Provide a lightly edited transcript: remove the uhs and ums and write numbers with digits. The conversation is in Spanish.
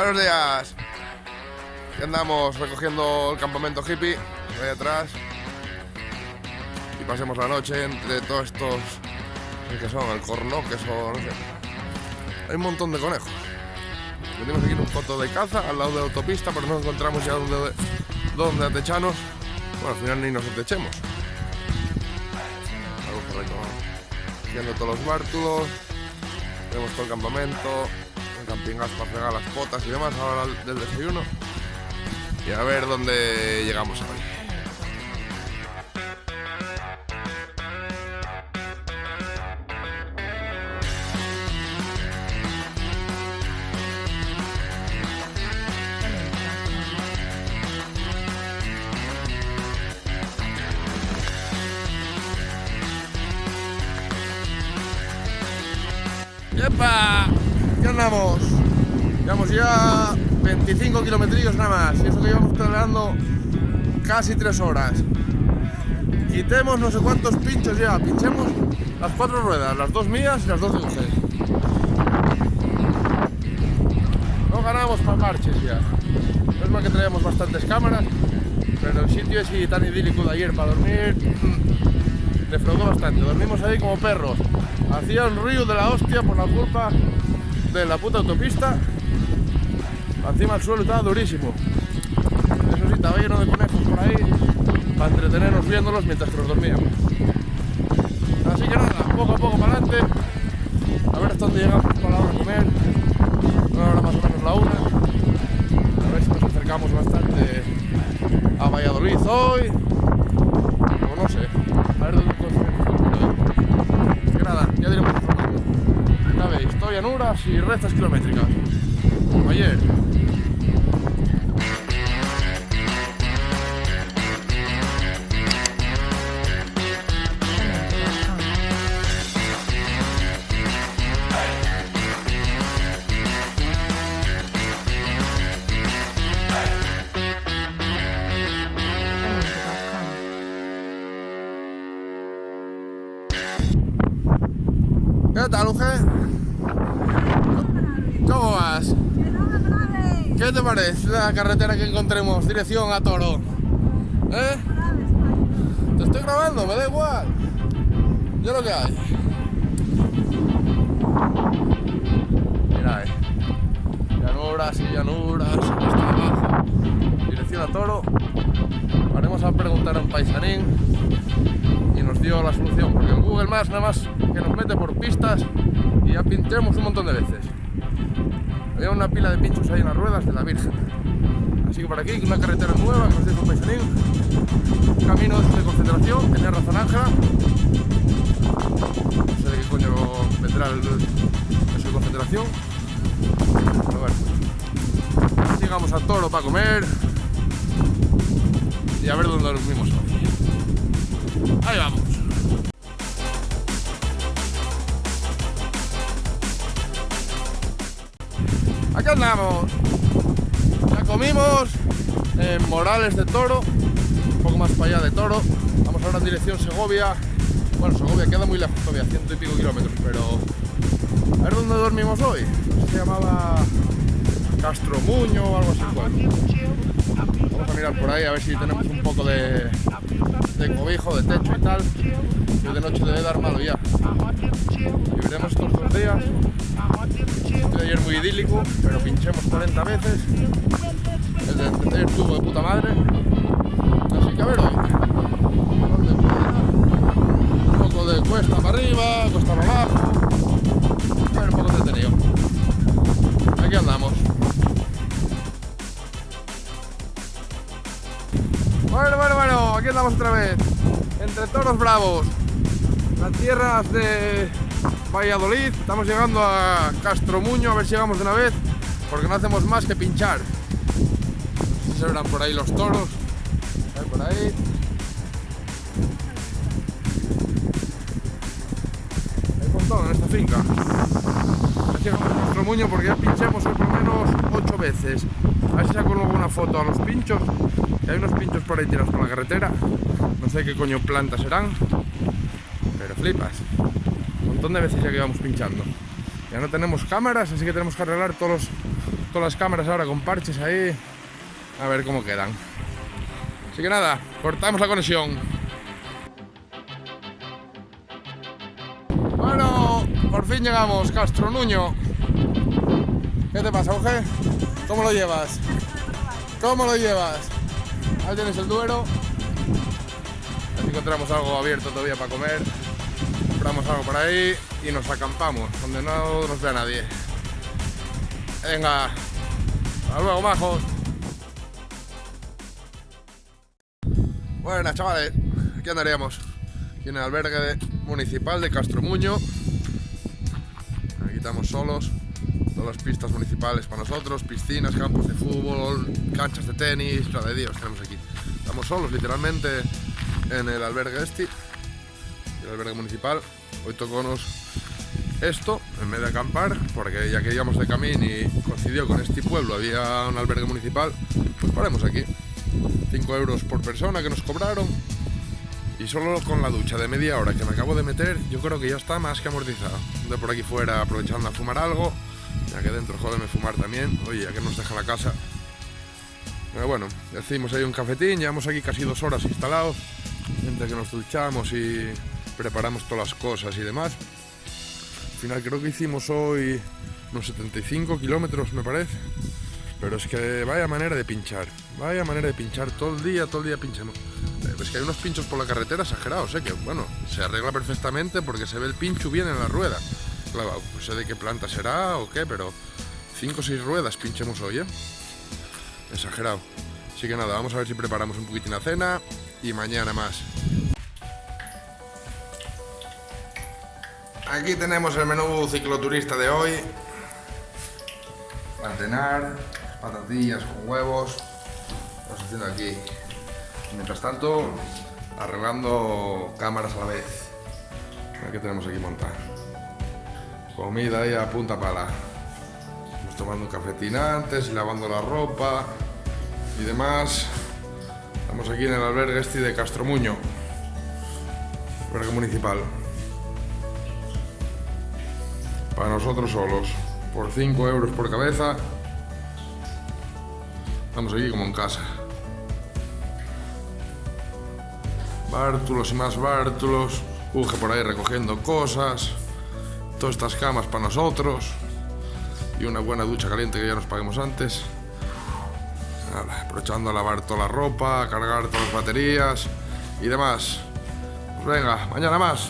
Buenos días. Aquí andamos recogiendo el campamento hippie ahí atrás y pasemos la noche entre todos estos, no sé qué son, el corno, que son, no sé. Hay un montón de conejos. Venimos aquí en un coto de caza al lado de la autopista, pero no encontramos ya donde atecharnos. Bueno, al final ni nos atechemos. Algo por ahí, viendo todos los bártulos, tenemos todo el campamento, el camping gas para fregar las potas y demás, ahora del desayuno. Y a ver dónde llegamos hoy. ¡Epa! ¿Qué andamos? Llevamos ya 25 kilometrillos nada más, y eso que llevamos pedaleando casi 3 horas. Quitemos no sé cuántos pinchos ya, pinchemos las 4 ruedas, las 2 mías y las 2 de José. No ganamos para parches ya. No es más que traíamos bastantes cámaras, pero el sitio ese tan idílico de ayer para dormir defraudó bastante. Dormimos ahí como perros. Hacía un río de la hostia por la culpa de la puta autopista. Encima el suelo estaba durísimo. Eso sí, estaba lleno de conejos por ahí para entretenernos viéndolos mientras que nos dormíamos. Así que nada, poco a poco para adelante. A ver hasta dónde llegamos para la hora de comer. Ahora más o menos la 1. A ver si nos acercamos bastante a Valladolid hoy. O no sé. A ver dónde conseguimos hoy. Así que nada, ya diremos informando. Ya veis, estoy en llanuras y rectas kilométricas. Como ayer. ¿Qué tal, Uge? ¿Cómo vas? ¿Qué te parece la carretera que encontremos dirección a Toro? ¿Eh? Te estoy grabando, me da igual. Yo lo que hay. Mira, llanuras y llanuras, hasta abajo. Dirección a Toro. Haremos a preguntar a un paisanín y nos dio la solución, porque el Google Maps nada más que nos mete por pistas y ya pinchemos un montón de veces. Había una pila de pinchos ahí en las ruedas de la Virgen. Así que por aquí, una carretera nueva que nos dice un paisanín. Un camino de concentración, tenía razón Ángela. No sé de qué coño vendrá eso de concentración. Pero bueno. Llegamos a Toro para comer. Y a ver dónde dormimos hoy. Ahí vamos. Aquí andamos. Ya comimos en Morales de Toro, un poco más para allá de Toro. Vamos ahora en dirección Segovia. Bueno, Segovia queda muy lejos todavía, 100 y pico kilómetros, pero a ver dónde dormimos hoy. Se llamaba Castromuño o algo así. Bueno, vamos a mirar por ahí a ver si tenemos un poco de cobijo, de techo y tal. Que de noche debe dar malo ya. Y veremos estos 2 días. El de ayer muy idílico, pero pinchemos 40 veces. El de ayer estuvo de puta madre. Así que a ver hoy. Un poco de cuesta para arriba, cuesta para abajo. A ver, un poco entretenido. Aquí andamos. Bueno, aquí andamos otra vez. Entre toros bravos. Las tierras de Valladolid. Estamos llegando a Castromuño, a ver si llegamos de una vez, porque no hacemos más que pinchar. No sé si se verán por ahí los toros. A ver por ahí. Hay un montón en esta finca. Aquí llegamos a Castromuño porque ya pinchamos hoy por lo menos 8 veces. A ver si saco luego una foto a los pinchos. Que hay unos pinchos por ahí tirados por la carretera. No sé qué coño plantas serán, pero flipas. Un montón de veces ya que vamos pinchando. Ya no tenemos cámaras, así que tenemos que arreglar todas las cámaras ahora con parches ahí. A ver cómo quedan. Así que nada, cortamos la conexión. Bueno, por fin llegamos, Castro Nuño. ¿Qué te pasa, Uge? ¿Cómo lo llevas? ¿Cómo lo llevas? Ahí tienes el Duero. Así encontramos algo abierto todavía para comer. Compramos algo por ahí y nos acampamos, donde no nos vea nadie. Venga, hasta luego, majos. Buenas, chavales, aquí andaríamos, aquí en el albergue municipal de Castro Nuño. Aquí estamos solos, todas las pistas municipales para nosotros, piscinas, campos de fútbol, canchas de tenis, la de Dios tenemos aquí. Estamos solos, literalmente, en el albergue el albergue municipal. Hoy tocónos esto en vez de acampar, porque ya que íbamos de camino y coincidió con este pueblo, había un albergue municipal, pues paremos aquí. 5 euros por persona que nos cobraron, y solo con la ducha de media hora que me acabo de meter, yo creo que ya está más que amortizado. De por aquí fuera aprovechando a fumar algo, ya que dentro jódeme fumar también, oye, ya que nos deja la casa. Pero bueno, hicimos ahí un cafetín, llevamos aquí casi 2 horas instalados, entre que nos duchamos y preparamos todas las cosas y demás. Al final creo que hicimos hoy unos 75 kilómetros, me parece. Pero es que vaya manera de pinchar todo el día pinchando. Es que hay unos pinchos por la carretera exagerados, que bueno, se arregla perfectamente porque se ve el pincho bien en la rueda. Claro, no sé de qué planta será o qué, pero 5 o 6 ruedas pinchemos hoy, exagerado. Así que nada, vamos a ver si preparamos un poquitín la cena y mañana más. Aquí tenemos el menú cicloturista de hoy. Para cenar, patatillas con huevos. Estamos haciendo aquí. Mientras tanto, arreglando cámaras a la vez. A ver qué tenemos aquí montada. Comida ahí a punta pala. Estamos tomando un cafetín antes y lavando la ropa y demás. Estamos aquí en el albergue de Castro Nuño, albergue municipal. Para nosotros solos, por 5 euros por cabeza. Estamos aquí como en casa. Bártulos y más bártulos. Uge por ahí recogiendo cosas. Todas estas camas para nosotros. Y una buena ducha caliente que ya nos paguemos antes. Ahora, aprovechando a lavar toda la ropa, a cargar todas las baterías y demás. Pues venga, mañana más.